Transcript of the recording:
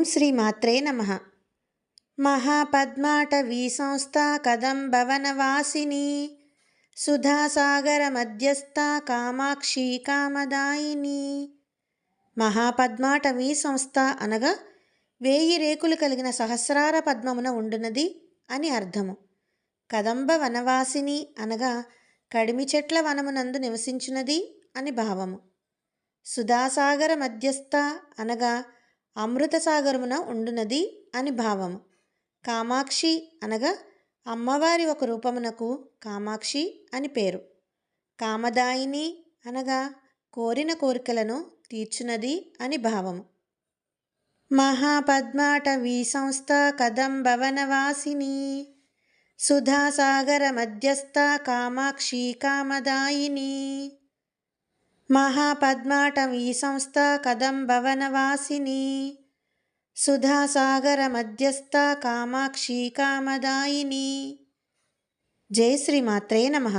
ఓం శ్రీ మాత్రే నమః. మహాపద్మాటవీ సంస్థా కదంబవనవాసిని సుధాసాగర మధ్యస్థ కామాక్షి కామదాయిని. మహాపద్మాటవీ సంస్థ అనగా 1000 రేకులు కలిగిన సహస్రార పద్మమున ఉండునది అని అర్థము. కదంబ వనవాసిని అనగా కడిమి చెట్ల వనమునందు నివసించున్నది అని భావము. సుధాసాగర మధ్యస్థ అనగా అమృత సాగరమున ఉండునది అని భావము. కామాక్షి అనగా అమ్మవారి ఒక రూపమునకు కామాక్షి అని పేరు. కామదాయిని అనగా కోరిన కోరికలను తీర్చునది అని భావము. మహాపద్మాటవీ సంస్థ కదంబవనవాసిని సుధాసాగర మధ్యస్థ కామాక్షి కామదాయిని. మహాపద్మాటవీ సంస్థ కదంబవనవాసిని సుధాసాగర మధ్యస్థ కామాక్షి కామదాయిని. జై శ్రీ మాత్రే నమః.